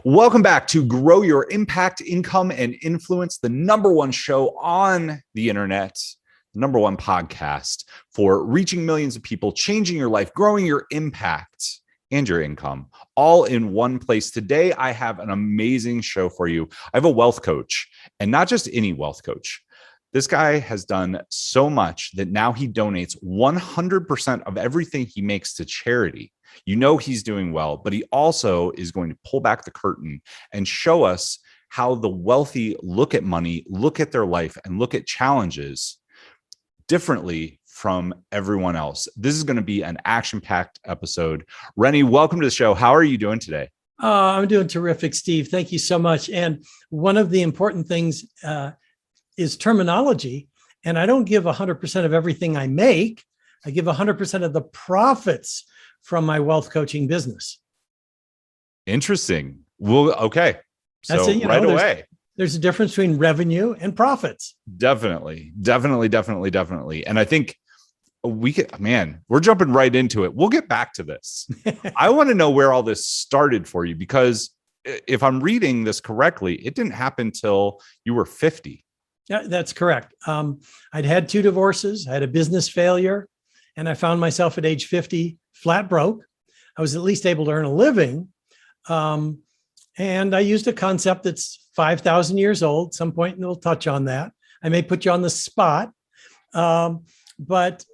Welcome back to Grow Your Impact, Income, and Influence, the number one show on the internet, the number one podcast for reaching millions of people, changing your life, growing your impact and your income, all in one place. Today, I have an amazing show for you. I have a wealth coach, and not just any wealth coach. This guy has done so much that now he donates 100% of everything he makes to charity. You know he's doing well, but he also is going to pull back the curtain and show us how the wealthy look at money, look at their life, and look at challenges differently from everyone else. This is going to be an action-packed episode. Rennie, welcome to the show. How are you doing today? I'm doing terrific, Steve. Thank you so much. And one of the important things is terminology. And I don't give 100% of everything I make. I give 100% of the profits from my wealth coaching business. Interesting. Well, okay. That's So it, right away. There's a difference between revenue and profits. Definitely. And I think we're jumping right into it. We'll get back to this. I want to know where all this started for you, because if I'm reading this correctly, it didn't happen till you were 50. Yeah, that's correct. I'd had 2 divorces, I had a business failure, and I found myself at age 50 flat broke. I was at least able to earn a living. And I used a concept that's 5,000 years old. At some point, and we'll touch on that. I may put you on the spot, but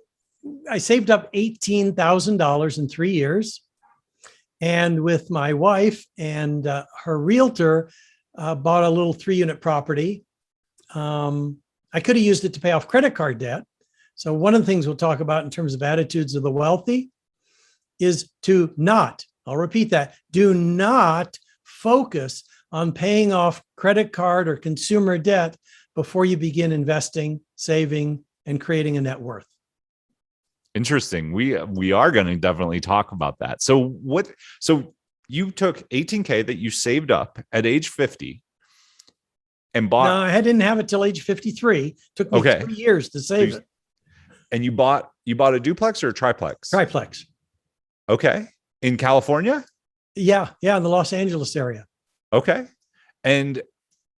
I saved up $18,000 in 3 years. And with my wife and her realtor, bought a little 3-unit property. I could have used it to pay off credit card debt. So one of the things we'll talk about in terms of attitudes of the wealthy is to not, I'll repeat that, do not focus on paying off credit card or consumer debt before you begin investing, saving, and creating a net worth. Interesting. We are going to definitely talk about that. So you took $18K that you saved up at age 50 and bought. No, I didn't have it till age 53. Took me 3 years to save it. And you bought a duplex or a triplex? Triplex. Okay. In California? Yeah, in the Los Angeles area. Okay. And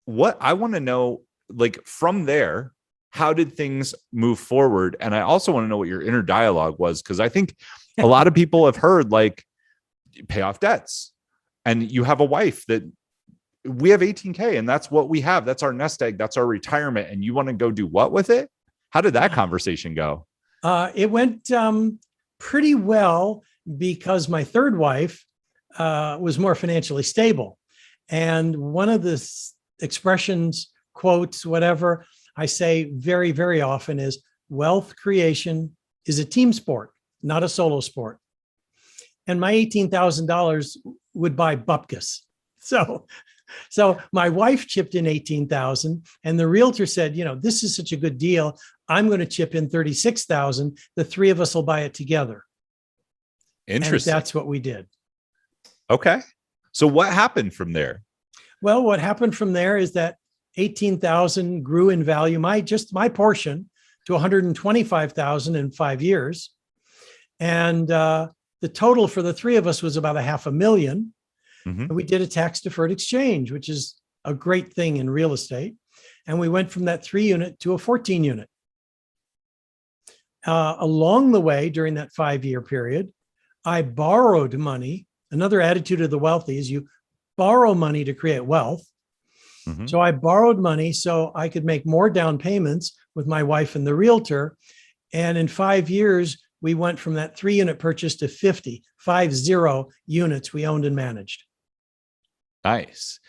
what I want to know, like from there, how did things move forward? And I also want to know what your inner dialogue was, because I think a lot of people have heard like pay off debts, and you have a wife that we have 18K and that's what we have. That's our nest egg. That's our retirement. And you want to go do what with it? How did that conversation go? It went pretty well, because my third wife was more financially stable. And one of the expressions, quotes, whatever, I say very, very often is wealth creation is a team sport, not a solo sport. And my $18,000 would buy bupkis. So my wife chipped in $18,000, and the realtor said, this is such a good deal. I'm going to chip in $36,000. The 3 of us will buy it together. Interesting. And that's what we did. Okay. So what happened from there? Well, what happened from there is that 18,000 grew in value, my portion, to 125,000 in 5 years. And the total for the 3 of us was about $500,000. Mm-hmm. We did a tax deferred exchange, which is a great thing in real estate. And we went from that 3-unit to a 14-unit. Along the way, during that 5-year period, I borrowed money. Another attitude of the wealthy is you borrow money to create wealth. Mm-hmm. So I borrowed money so I could make more down payments with my wife and the realtor. And in 5 years, we went from that 3-unit purchase to 50 units we owned and managed. Nice.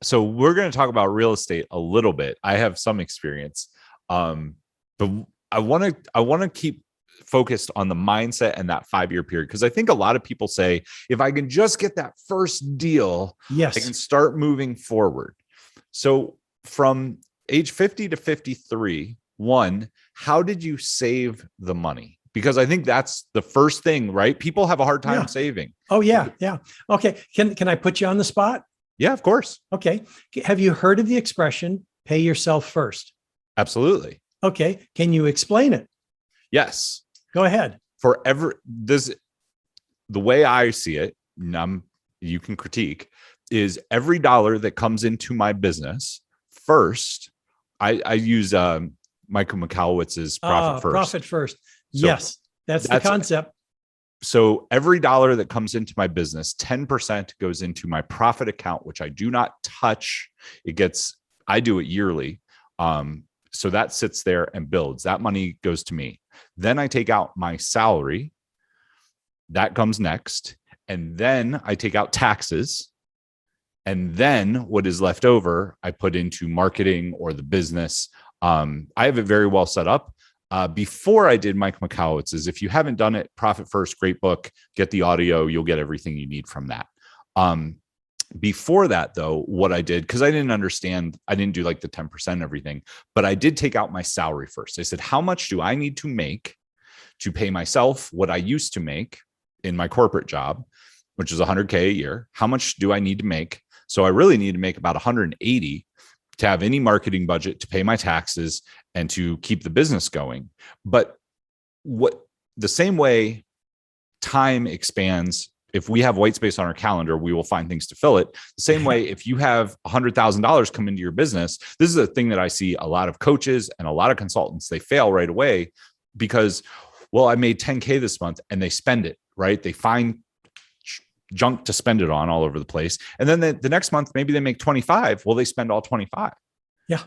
So we're going to talk about real estate a little bit. I have some experience, but I want to keep focused on the mindset and that 5-year period, because I think a lot of people say, if I can just get that first deal, yes, I can start moving forward. So from age 50 to 53, how did you save the money? Because I think that's the first thing, right? People have a hard time saving. Oh, yeah. Okay. Can I put you on the spot? Yeah, of course. Okay. Have you heard of the expression, pay yourself first? Absolutely. Okay. Can you explain it? Yes. Go ahead. The way I see it, you can critique, is every dollar that comes into my business first. I use Michael Mikałowicz's profit first. Profit first. So yes, that's the concept. So every dollar that comes into my business, 10% goes into my profit account, which I do not touch. I do it yearly. So that sits there and builds. That money goes to me. Then I take out my salary. That comes next. And then I take out taxes. And then what is left over, I put into marketing or the business. I have it very well set up. Before I did Mike Mikałowicz's, if you haven't done it, Profit First, great book, get the audio, you'll get everything you need from that. Before that though, what I did, because I didn't understand, I didn't do like the 10% everything, but I did take out my salary first. I said, how much do I need to make to pay myself what I used to make in my corporate job, which is $100K a year? How much do I need to make? So I really need to make about 180 to have any marketing budget to pay my taxes and to keep the business going. But the same way time expands, if we have white space on our calendar, we will find things to fill it. The same way, if you have $100,000 come into your business, this is a thing that I see a lot of coaches and a lot of consultants, they fail right away because, well, I made 10K this month and they spend it, right? They find junk to spend it on all over the place. And then the next month, maybe they make 25. Well, they spend all 25. Yeah.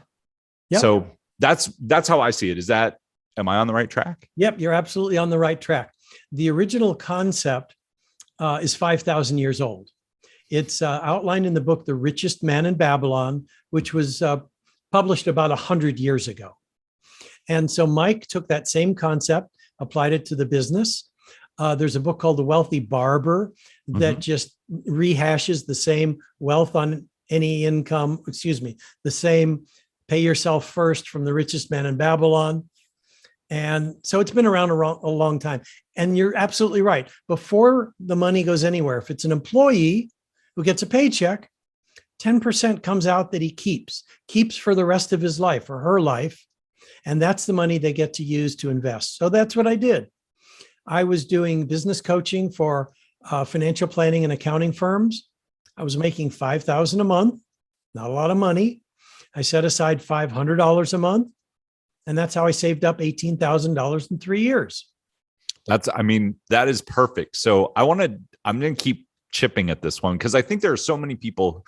So that's how I see it. Am I on the right track? Yep. You're absolutely on the right track. The original concept is 5,000 years old. It's outlined in the book, The Richest Man in Babylon, which was published about 100 years ago. And so Mike took that same concept, applied it to the business. There's a book called The Wealthy Barber that just rehashes the same wealth on any income, the same pay yourself first from The Richest Man in Babylon. And so it's been around a long time. And you're absolutely right. Before the money goes anywhere, if it's an employee who gets a paycheck, 10% comes out that he keeps for the rest of his life or her life. And that's the money they get to use to invest. So that's what I did. I was doing business coaching for financial planning and accounting firms. I was making $5,000 a month, not a lot of money. I set aside $500 a month, and that's how I saved up $18,000 in 3 years. That is perfect. So I'm going to keep chipping at this one because I think there are so many people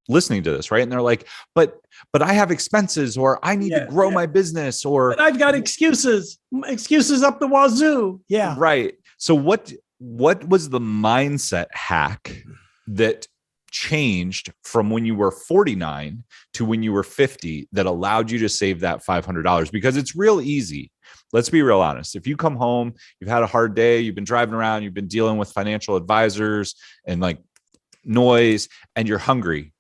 listening to this, right? And they're like, but I have expenses, or I need to grow my business, or but I've got excuses up the wazoo. Yeah. Right. So what was the mindset hack that changed from when you were 49 to when you were 50 that allowed you to save that $500? Because it's real easy. Let's be real honest. If you come home, you've had a hard day, you've been driving around, you've been dealing with financial advisors and like noise, and you're hungry.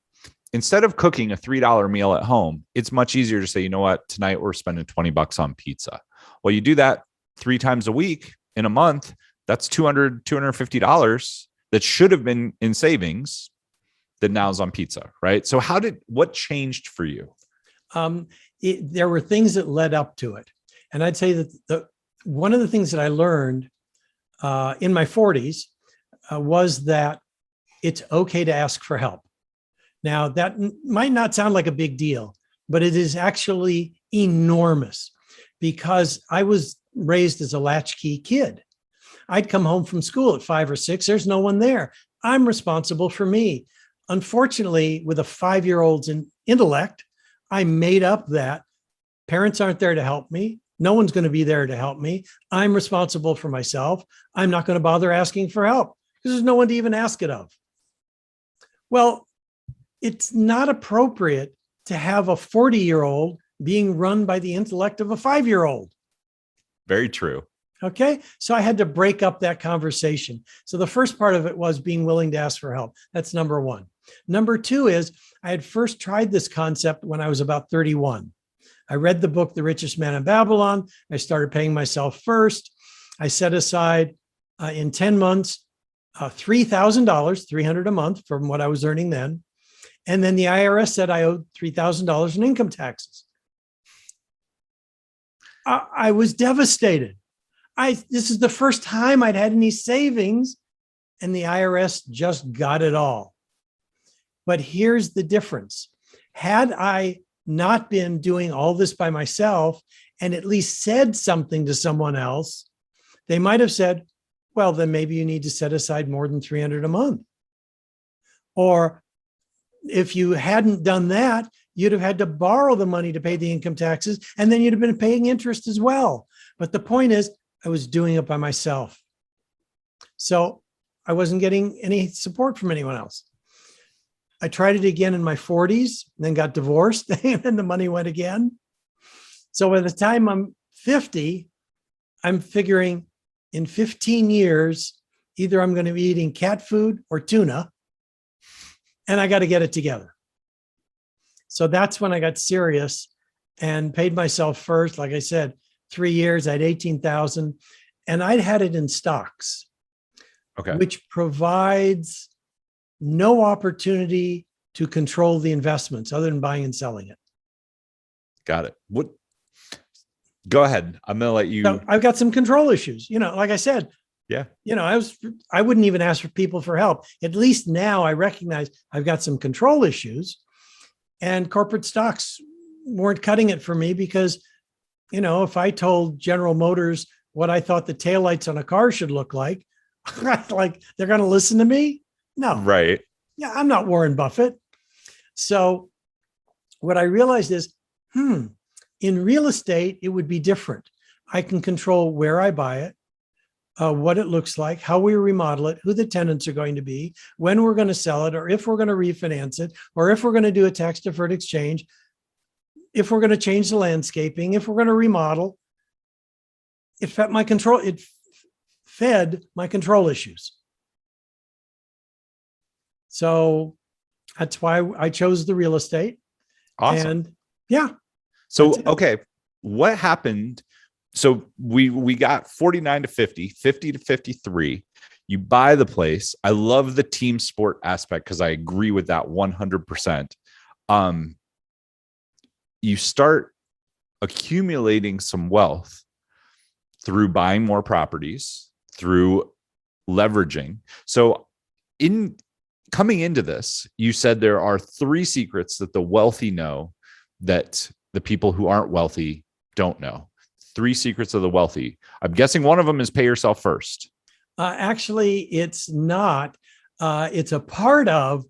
Instead of cooking a $3 meal at home, it's much easier to say, you know what, tonight we're spending $20 on pizza. Well, you do that 3 times a week in a month, that's $200, $250 that should have been in savings that now is on pizza, right? So what changed for you? There were things that led up to it. And I'd say that one of the things that I learned in my 40s was that it's okay to ask for help. Now, that might not sound like a big deal, but it is actually enormous because I was raised as a latchkey kid. I'd come home from school at 5 or 6. There's no one there. I'm responsible for me. Unfortunately, with a 5-year-old's intellect, I made up that parents aren't there to help me. No one's going to be there to help me. I'm responsible for myself. I'm not going to bother asking for help because there's no one to even ask it of. Well, it's not appropriate to have a 40-year-old being run by the intellect of a 5-year-old. Very true. Okay. So I had to break up that conversation. So the first part of it was being willing to ask for help. That's number one. Number two is I had first tried this concept when I was about 31. I read the book, The Richest Man in Babylon. I started paying myself first. I set aside in 10 months, $3,000, $300 a month from what I was earning then. And then the IRS said I owed $3,000 in income taxes. I was devastated. This is the first time I'd had any savings, and the IRS just got it all. But here's the difference. Had I not been doing all this by myself and at least said something to someone else, they might have said, well, then maybe you need to set aside more than $300 a month. Or if you hadn't done that, you'd have had to borrow the money to pay the income taxes, and then you'd have been paying interest as well. But the point is, I was doing it by myself. So I wasn't getting any support from anyone else. I tried it again in my 40s, then got divorced, and then the money went again. So by the time I'm 50, I'm figuring in 15 years, either I'm going to be eating cat food or tuna, and I got to get it together. So that's when I got serious and paid myself first. Like I said, 3 years, I had 18,000, and I'd had it in stocks, which provides no opportunity to control the investments other than buying and selling it. Got it. What? Go ahead. I'm going to let you. So I've got some control issues. Like I said, yeah. I wouldn't even ask for people for help. At least now I recognize I've got some control issues, and corporate stocks weren't cutting it for me because, if I told General Motors what I thought the taillights on a car should look like they're going to listen to me? No. Right. Yeah. I'm not Warren Buffett. So what I realized is, in real estate, it would be different. I can control where I buy it, what it looks like, how we remodel it, who the tenants are going to be, when we're going to sell it, or if we're going to refinance it, or if we're going to do a tax deferred exchange, if we're going to change the landscaping, if we're going to remodel. It fed my control issues. So that's why I chose the real estate. Awesome. And yeah. So, okay. What happened? So we got 49 to 50, 50 to 53. You buy the place. I love the team sport aspect because I agree with that 100%. You start accumulating some wealth through buying more properties, through leveraging. So in coming into this, you said there are 3 secrets that the wealthy know that the people who aren't wealthy don't know. 3 secrets of the wealthy. I'm guessing one of them is pay yourself first. Actually, it's not. It's a part of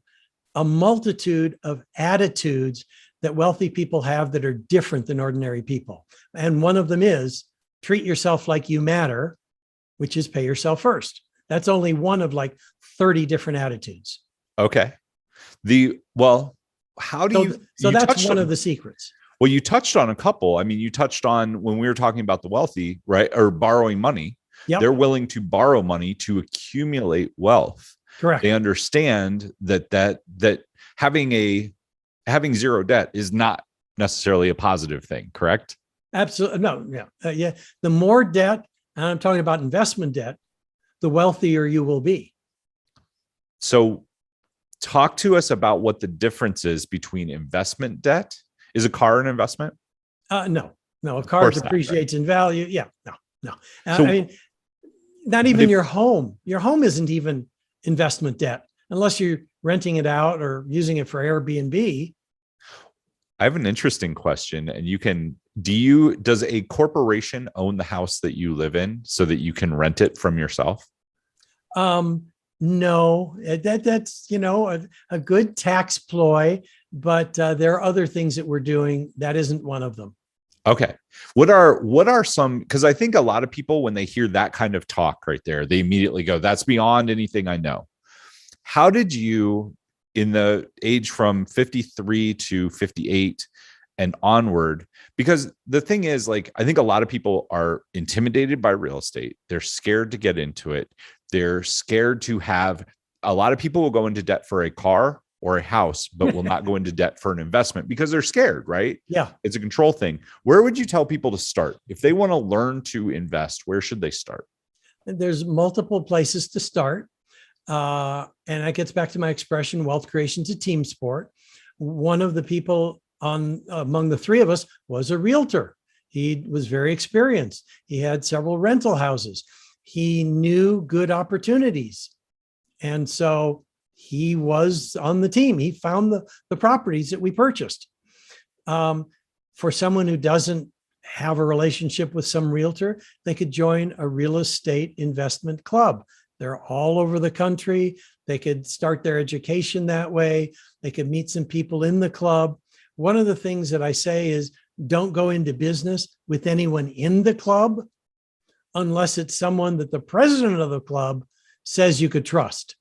a multitude of attitudes that wealthy people have that are different than ordinary people. And one of them is treat yourself like you matter, which is pay yourself first. That's only one of like 30 different attitudes. Okay. How do you? So that's one of the secrets. Well, you touched on a couple. I mean, you touched on when we were talking about the wealthy, right? Or borrowing money. Yep. They're willing to borrow money to accumulate wealth. Correct. They understand that having zero debt is not necessarily a positive thing, correct? Absolutely. No. Yeah. Yeah. The more debt, and I'm talking about investment debt, the wealthier you will be. So talk to us about what the difference is between investment debt. Is a car an investment? No. A car depreciates in value. Yeah. No. So, I mean, not even your home. Your home isn't even investment debt unless you're renting it out or using it for Airbnb. I have an interesting question, and does a corporation own the house that you live in so that you can rent it from yourself? No, that's, a good tax ploy, but there are other things that we're doing. That isn't one of them. Okay. What are some, because I think a lot of people, when they hear that kind of talk right there, they immediately go, that's beyond anything I know. How did you, in the age from 53 to 58 and onward, because the thing is, I think a lot of people are intimidated by real estate. They're scared to get into it. They're scared to have, a lot of people will go into debt for a car or a house, but will not go into debt for an investment because they're scared, right? Yeah. It's a control thing. Where would you tell people to start? If they want to learn to invest, where should they start? There's multiple places to start. And that gets back to my expression, wealth creation is a team sport. One of the people among the 3 of us was a realtor. He was very experienced. He had several rental houses. He knew good opportunities. And so he was on the team. He found the properties that we purchased. For someone who doesn't have a relationship with some realtor, they could join a real estate investment club. They're all over the country. They could start their education that way. They could meet some people in the club. One of the things that I say is don't go into business with anyone in the club unless it's someone that the president of the club says you could trust.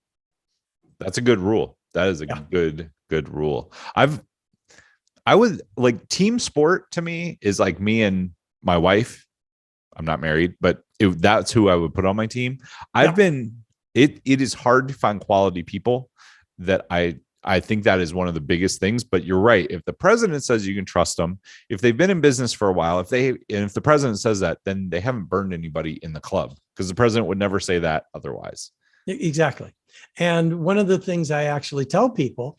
That's a good rule. That is a good rule. I would like team sport to me is like me and my wife. I'm not married, but that's who I would put on my team. It is hard to find quality people that I think that is one of the biggest things, but you're right. If the president says you can trust them, if they've been in business for a while, if the president says that, then they haven't burned anybody in the club, because the president would never say that otherwise. Exactly. And one of the things I actually tell people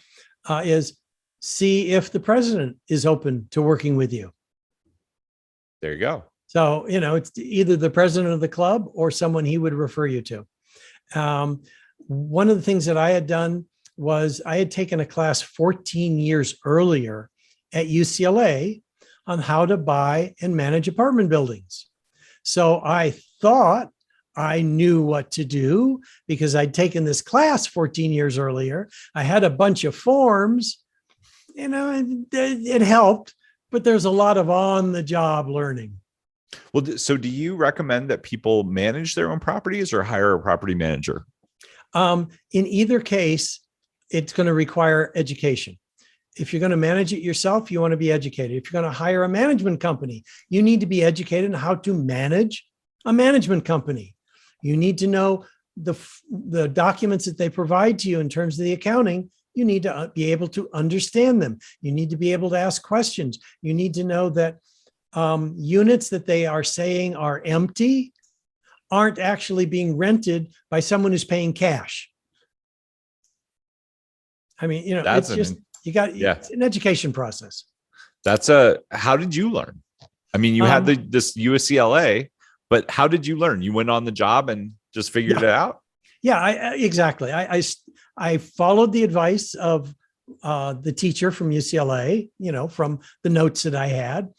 is see if the president is open to working with you. There you go. So, it's either the president of the club or someone he would refer you to. One of the things that I had done was I had taken a class 14 years earlier at UCLA on how to buy and manage apartment buildings. So I thought I knew what to do because I'd taken this class 14 years earlier. I had a bunch of forms, it helped, but there's a lot of on-the-job learning. Well, so do you recommend that people manage their own properties or hire a property manager? In either case, it's going to require education. If you're going to manage it yourself, you want to be educated. If you're going to hire a management company, you need to be educated on how to manage a management company. You need to know the documents that they provide to you in terms of the accounting. You need to be able to understand them. You need to be able to ask questions. You need to know that units that they are saying are empty aren't actually being rented by someone who's paying cash. I mean, it's an education process. How did you learn? I mean, you had this UCLA, but how did you learn? You went on the job and just figured it out? Yeah, exactly. I followed the advice of the teacher from UCLA, from the notes that I had.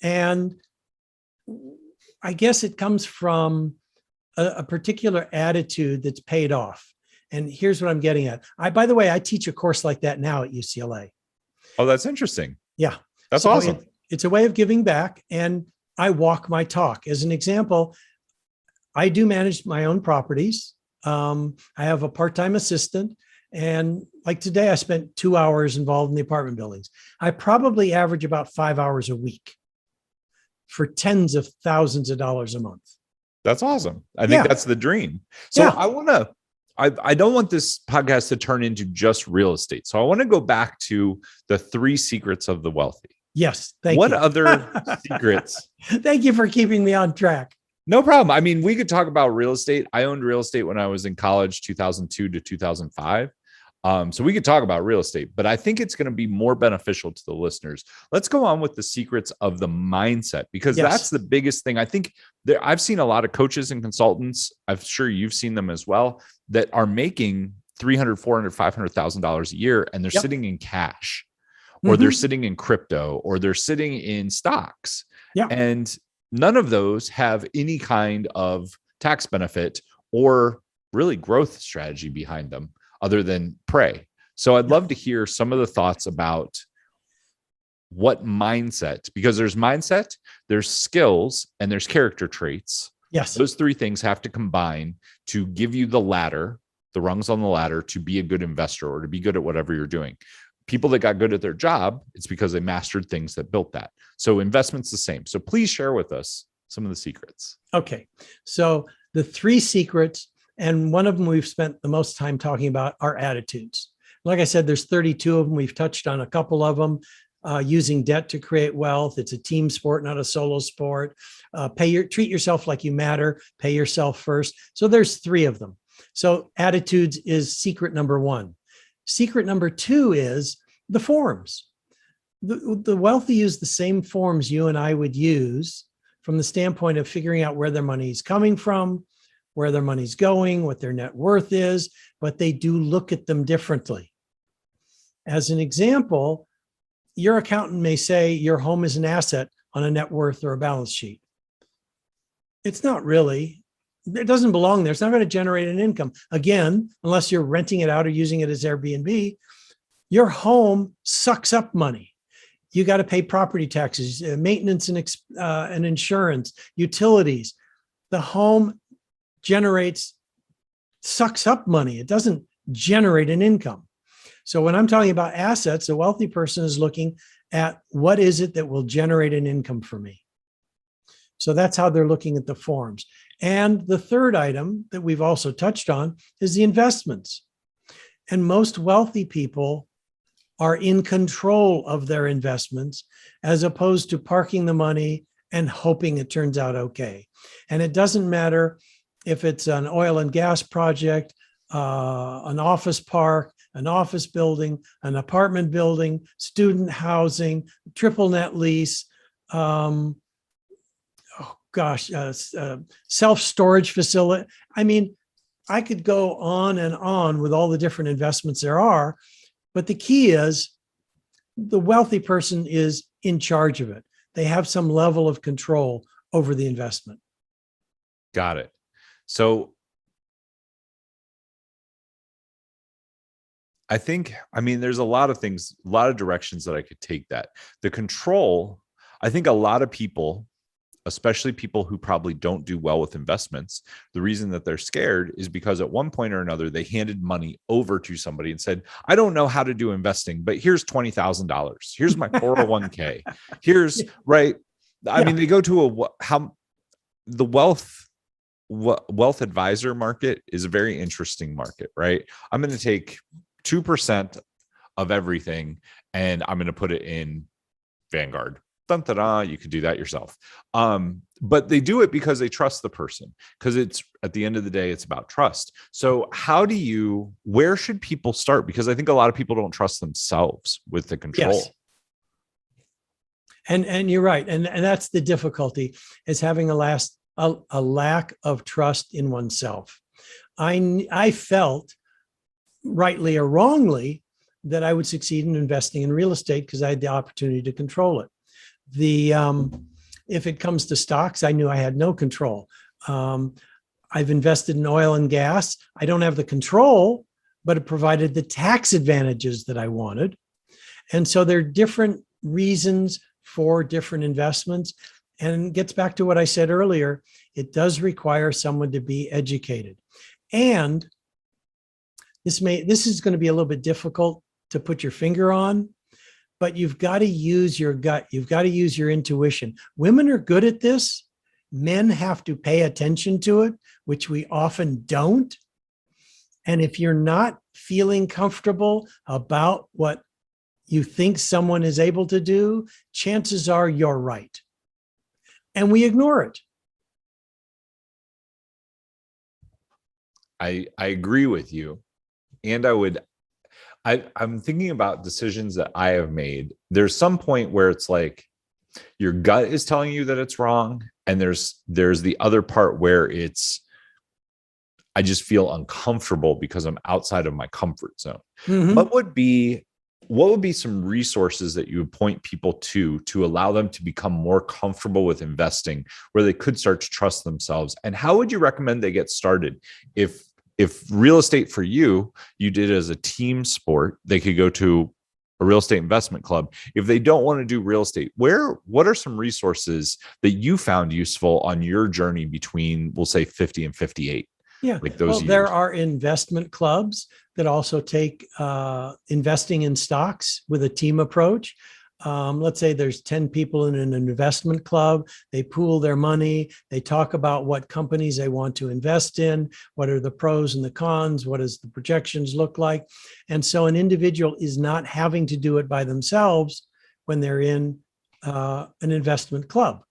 And I guess it comes from a particular attitude that's paid off. And here's what I'm getting at. By the way, I teach a course like that now at UCLA. Oh, that's interesting. Yeah. That's awesome. It's a way of giving back, and I walk my talk. As an example, I do manage my own properties. I have a part-time assistant, and like today, I spent 2 hours involved in the apartment buildings. I probably average about 5 hours a week for tens of thousands of dollars a month. That's awesome. I think that's the dream. So I don't want this podcast to turn into just real estate. So I want to go back to the 3 secrets of the wealthy. Yes. Thank you. What other secrets? Thank you for keeping me on track. No problem. I mean, we could talk about real estate. I owned real estate when I was in college, 2002 to 2005. So we could talk about real estate, but I think it's going to be more beneficial to the listeners. Let's go on with the secrets of the mindset, because that's the biggest thing. I think I've seen a lot of coaches and consultants, I'm sure you've seen them as well, that are making $300,000, $400,000, $500,000 a year, and they're sitting in cash, or they're sitting in crypto, or they're sitting in stocks. Yeah. And none of those have any kind of tax benefit or really growth strategy behind them, other than pray. So I'd love to hear some of the thoughts about what mindset, because there's mindset, there's skills, and there's character traits. Yes. Those 3 things have to combine to give you the ladder, the rungs on the ladder, to be a good investor or to be good at whatever you're doing. People that got good at their job, it's because they mastered things that built that. So investment's the same. So please share with us some of the secrets. Okay. So the 3 secrets, and one of them we've spent the most time talking about, are attitudes. Like I said, there's 32 of them. We've touched on a couple of them. Using debt to create wealth. It's a team sport, not a solo sport. Treat yourself like you matter. Pay yourself first. So there's 3 of them. So attitudes is secret number 1. Secret number 2 is the forms. The wealthy use the same forms you and I would use from the standpoint of figuring out where their money is coming from, where their money's going, what their net worth is, but they do look at them differently. As an example, your accountant may say your home is an asset on a net worth or a balance sheet. It's not really. It doesn't belong there. It's not going to generate an income. Again, unless you're renting it out or using it as Airbnb, your home sucks up money. You got to pay property taxes, maintenance and insurance, utilities. The home sucks up money. It doesn't generate an income. So when I'm talking about assets, a wealthy person is looking at what is it that will generate an income for me. So that's how they're looking at the forms. And the third item that we've also touched on is the investments. And most wealthy people are in control of their investments as opposed to parking the money and hoping it turns out okay. And it doesn't matter if it's an oil and gas project, an office park, an office building, an apartment building, student housing, triple net lease, self-storage facility. I mean, I could go on and on with all the different investments there are, but the key is the wealthy person is in charge of it. They have some level of control over the investment. Got it. So I mean, there's a lot of things, a lot of directions that I could take that. The control, I think a lot of people, especially people who probably don't do well with investments, the reason that they're scared is because at one point or another, they handed money over to somebody and said, I don't know how to do investing, but here's $20,000. Here's my 401k. Here's right. I mean, they go to the wealth advisor market is a very interesting market, right? I'm going to take 2% of everything and I'm going to put it in Vanguard. Dun-da-da, you could do that yourself. But they do it because they trust the person, because it's at the end of the day, it's about trust. So where should people start? Because I think a lot of people don't trust themselves with the control. Yes. And you're right. And that's the difficulty, is having a lack of trust in oneself. I felt, rightly or wrongly, that I would succeed in investing in real estate because I had the opportunity to control it. If it comes to stocks, I knew I had no control. I've invested in oil and gas. I don't have the control, but it provided the tax advantages that I wanted. And so there are different reasons for different investments. And it gets back to what I said earlier. It does require someone to be educated. And this is going to be a little bit difficult to put your finger on, but you've got to use your gut. You've got to use your intuition. Women are good at this. Men have to pay attention to it, which we often don't. And if you're not feeling comfortable about what you think someone is able to do, chances are you're right. And we ignore it. I agree with you. And I'm thinking about decisions that I have made. There's some point where it's like your gut is telling you that it's wrong. And there's the other part where I just feel uncomfortable because I'm outside of my comfort zone. Mm-hmm. What would be some resources that you would point people to allow them to become more comfortable with investing, where they could start to trust themselves? And how would you recommend they get started? If real estate for you did as a team sport, they could go to a real estate investment club. If they don't want to do real estate, what are some resources that you found useful on your journey between, we'll say, 50 and 58? Yeah. Like those years. There are investment clubs that also take investing in stocks with a team approach. Let's say there's 10 people in an investment club. They pool their money. They talk about what companies they want to invest in. What are the pros and the cons? What does the projections look like? And so an individual is not having to do it by themselves when they're in an investment club.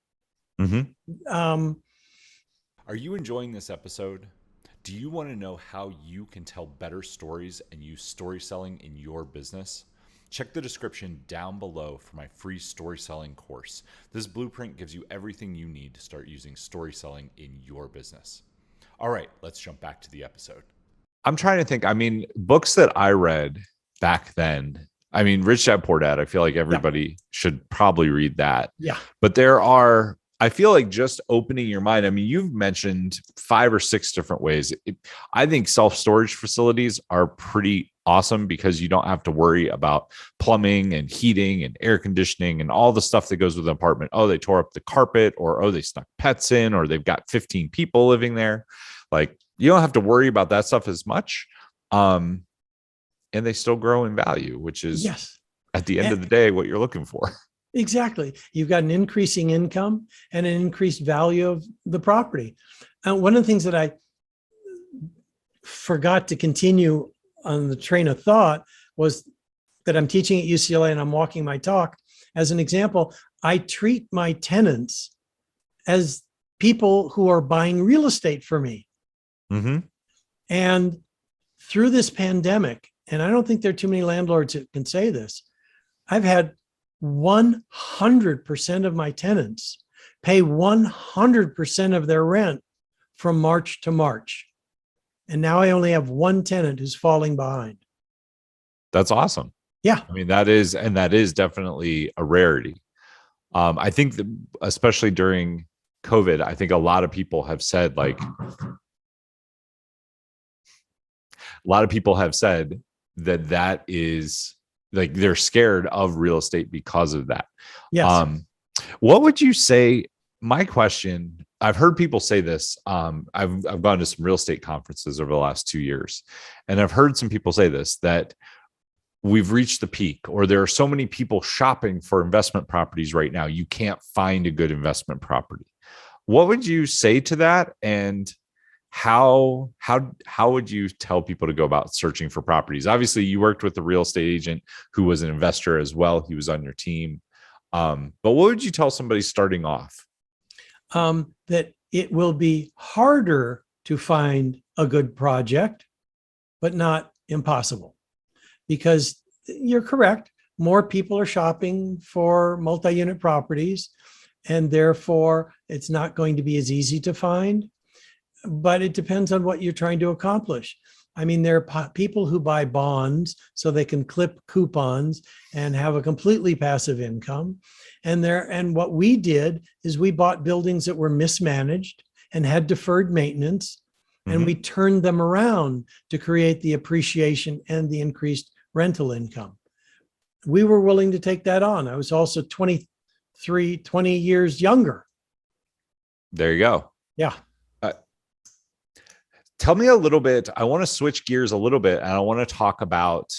Mm-hmm. Are you enjoying this episode? Do you want to know how you can tell better stories and use story selling in your business? Check the description down below for my free story selling course. This blueprint gives you everything you need to start using story selling in your business. All right, let's jump back to the episode. I'm trying to think. I mean, books that I read back then. I mean, Rich Dad Poor Dad. I feel like everybody should probably read that. Yeah. But there are, I feel like just opening your mind. I mean, you've mentioned 5 or 6 different ways. I think self-storage facilities are pretty awesome because you don't have to worry about plumbing and heating and air conditioning and all the stuff that goes with an apartment. Oh, they tore up the carpet, or oh, they snuck pets in, or they've got 15 people living there. Like, you don't have to worry about that stuff as much. And they still grow in value, which is at the end of the day, what you're looking for. Exactly. You've got an increasing income and an increased value of the property. And one of the things that I forgot to continue on the train of thought was that I'm teaching at UCLA and I'm walking my talk. As an example, I treat my tenants as people who are buying real estate for me. Mm-hmm. And through this pandemic, and I don't think there are too many landlords that can say this, I've had 100% of my tenants pay 100% of their rent from March to March. And now I only have one tenant who's falling behind. That's awesome. Yeah. I mean, that is definitely a rarity. I think that especially during COVID, I think a lot of people have said that is like they're scared of real estate because of that. Yes. What would you say? My question, I've heard people say this. I've gone to some real estate conferences over the last 2 years, and I've heard some people say this, that we've reached the peak, or there are so many people shopping for investment properties right now, you can't find a good investment property. What would you say to that? And how would you tell people to go about searching for properties? Obviously, you worked with a real estate agent who was an investor as well. He was on your team. But what would you tell somebody starting off? That it will be harder to find a good project, but not impossible. Because you're correct. More people are shopping for multi-unit properties, and therefore it's not going to be as easy to find. But it depends on what you're trying to accomplish. I mean, there are people who buy bonds so they can clip coupons and have a completely passive income. And what we did is we bought buildings that were mismanaged and had deferred maintenance, and we turned them around to create the appreciation and the increased rental income. We were willing to take that on. I was also 20 years younger. There you go. Yeah. Tell me a little bit. I want to switch gears a little bit, and I want to talk about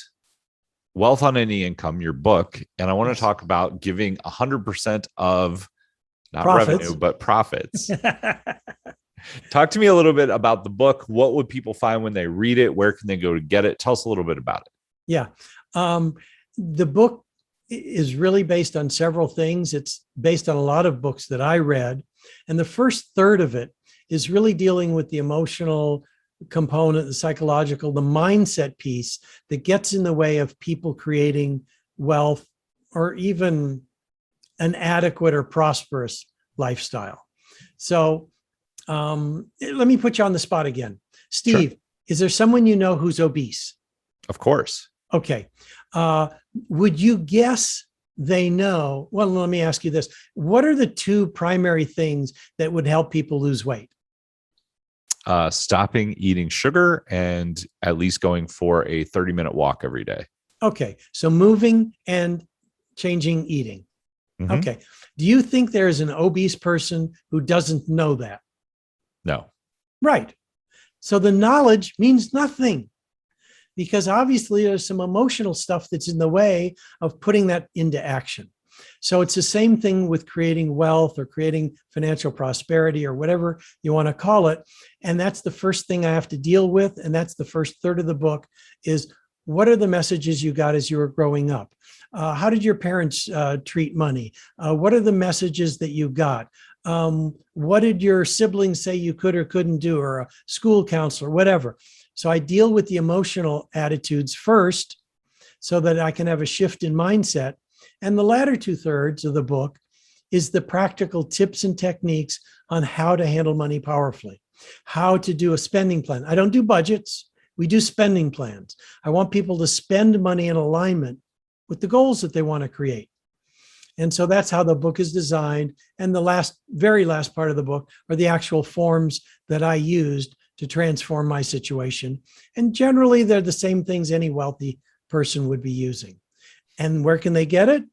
Wealth on Any Income, your book. And I want to talk about giving 100% of not profits. Revenue, but profits. Talk to me a little bit about the book. What would people find when they read it? Where can they go to get it? Tell us a little bit about it. Yeah. The book is really based on several things. It's based on a lot of books that I read. And the first third of it is really dealing with the emotional component, the psychological, the mindset piece that gets in the way of people creating wealth or even an adequate or prosperous lifestyle. So let me put you on the spot again. Steve, sure. Is there someone you know who's obese? Of course. Okay. Would you guess they know? Well, let me ask you this. What are the 2 primary things that would help people lose weight? Stopping eating sugar and at least going for a 30-minute walk every day. Okay. So moving and changing eating. Mm-hmm. Okay. Do you think there is an obese person who doesn't know that? No. Right. So the knowledge means nothing, because obviously there's some emotional stuff that's in the way of putting that into action. So it's the same thing with creating wealth or creating financial prosperity or whatever you want to call it. And that's the first thing I have to deal with. And that's the first third of the book is, what are the messages you got as you were growing up? How did your parents treat money? What are the messages that you got? What did your siblings say you could or couldn't do, or a school counselor, whatever. So I deal with the emotional attitudes first so that I can have a shift in mindset. And the latter 2/3 of the book is the practical tips and techniques on how to handle money powerfully. how to do a spending plan. I don't do budgets. We do spending plans. I want people to spend money in alignment with the goals that they want to create. And so that's how the book is designed. And the very last part of the book are the actual forms that I used to transform my situation. And generally, they're the same things any wealthy person would be using. And where can they get it?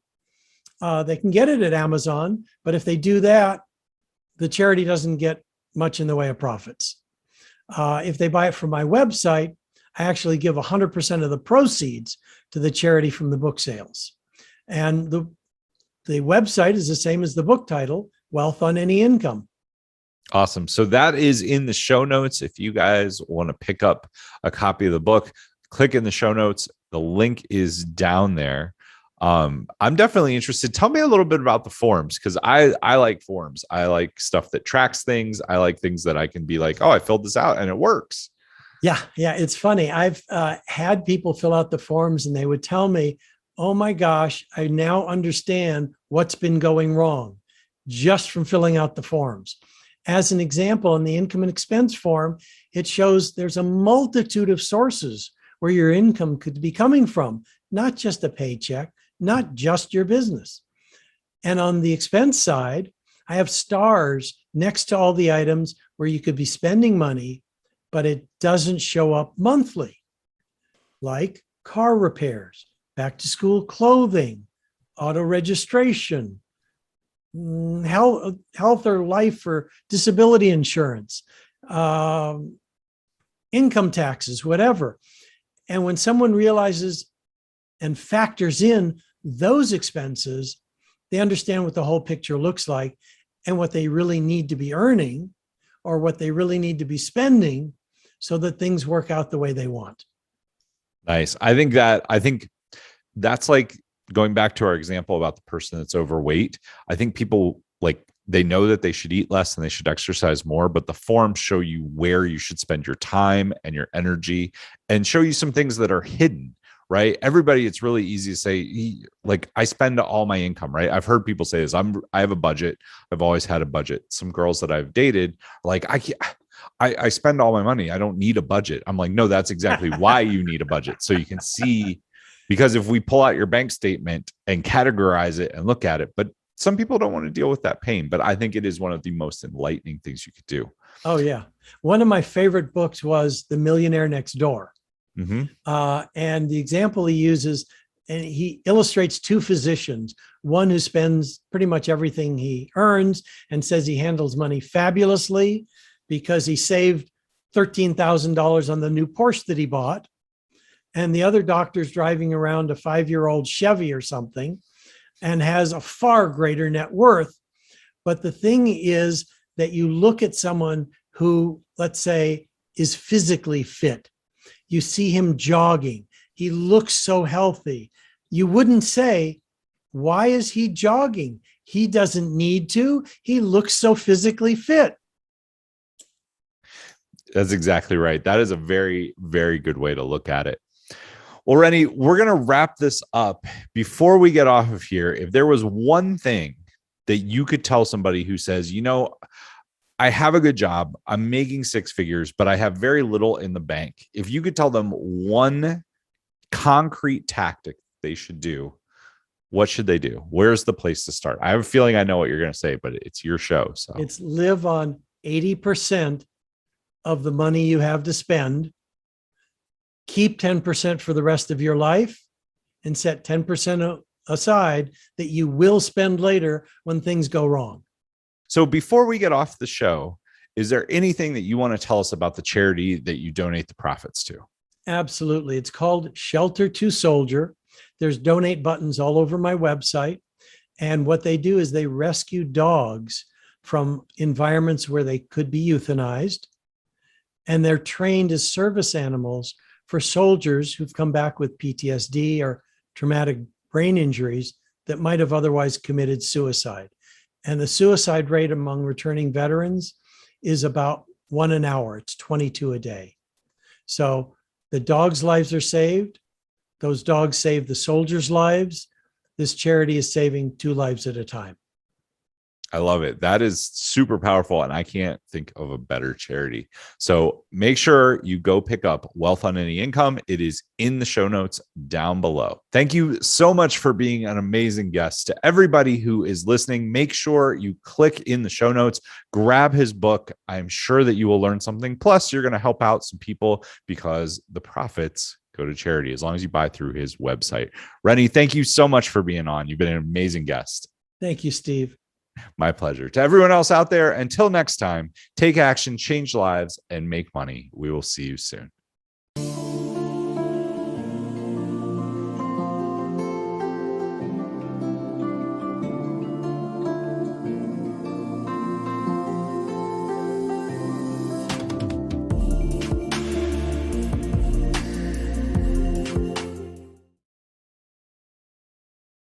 They can get it at Amazon. But if they do that, the charity doesn't get much in the way of profits. If they buy it from my website, I actually give 100% of the proceeds to the charity from the book sales. And the website is the same as the book title, Wealth on Any Income. Awesome. So that is in the show notes. If you guys want to pick up a copy of the book, click in the show notes. The link is down there. I'm definitely interested. Tell me a little bit about the forms, because I like forms. I like stuff that tracks things. I like things that I can be like, oh, I filled this out and it works. Yeah. It's funny. I've had people fill out the forms and they would tell me, oh my gosh, I now understand what's been going wrong just from filling out the forms. As an example, in the income and expense form, it shows there's a multitude of sources where your income could be coming from, not just a paycheck, not just your business. And on the expense side, I have stars next to all the items where you could be spending money, but it doesn't show up monthly, like car repairs, back to school clothing, auto registration, health or life or disability insurance, income taxes, whatever. And when someone realizes and factors in those expenses, they understand what the whole picture looks like and what they really need to be earning or what they really need to be spending so that things work out the way they want. Nice. I think that's like going back to our example about the person that's overweight. I think people they know that they should eat less and they should exercise more, but the forms show you where you should spend your time and your energy and show you some things that are hidden, right? Everybody, it's really easy to say, I spend all my income, right? I've heard people say this. I have a budget. I've always had a budget. Some girls that I've dated are like, I spend all my money. I don't need a budget. I'm like, no, that's exactly why you need a budget. So you can see, because if we pull out your bank statement and categorize it and look at it, but some people don't want to deal with that pain, but I think it is one of the most enlightening things you could do. Oh yeah. One of my favorite books was The Millionaire Next Door. Mm-hmm. And the example he uses, and he illustrates two physicians, one who spends pretty much everything he earns and says he handles money fabulously because he saved $13,000 on the new Porsche that he bought. And the other doctor's driving around a 5-year-old Chevy or something and has a far greater net worth. But the thing is that you look at someone who, let's say, is physically fit. You see him jogging. He looks so healthy. You wouldn't say, why is he jogging? He doesn't need to. He looks so physically fit. That's exactly right. That is a very, very good way to look at it. Well, Rennie, we're going to wrap this up. Before we get off of here, if there was one thing that you could tell somebody who says, I have a good job, I'm making 6 figures, but I have very little in the bank. If you could tell them one concrete tactic they should do, what should they do? Where's the place to start? I have a feeling I know what you're going to say, but it's your show. So it's live on 80% of the money you have to spend. Keep 10% for the rest of your life and set 10% aside that you will spend later when things go wrong. So before we get off the show, is there anything that you want to tell us about the charity that you donate the profits to? Absolutely. It's called Shelter to Soldier. There's donate buttons all over my website. And what they do is they rescue dogs from environments where they could be euthanized. And they're trained as service animals for soldiers who've come back with PTSD or traumatic brain injuries that might have otherwise committed suicide. And the suicide rate among returning veterans is about 1 an hour. It's 22 a day. So the dogs' lives are saved. Those dogs save the soldiers' lives. This charity is saving 2 lives at a time. I love it. That is super powerful. And I can't think of a better charity. So make sure you go pick up Wealth on Any Income. It is in the show notes down below. Thank you so much for being an amazing guest. To everybody who is listening, make sure you click in the show notes, grab his book. I'm sure that you will learn something. Plus, you're going to help out some people because the profits go to charity as long as you buy through his website. Rennie, thank you so much for being on. You've been an amazing guest. Thank you, Steve. My pleasure. To everyone else out there, until next time, take action, change lives, and make money. We will see you soon.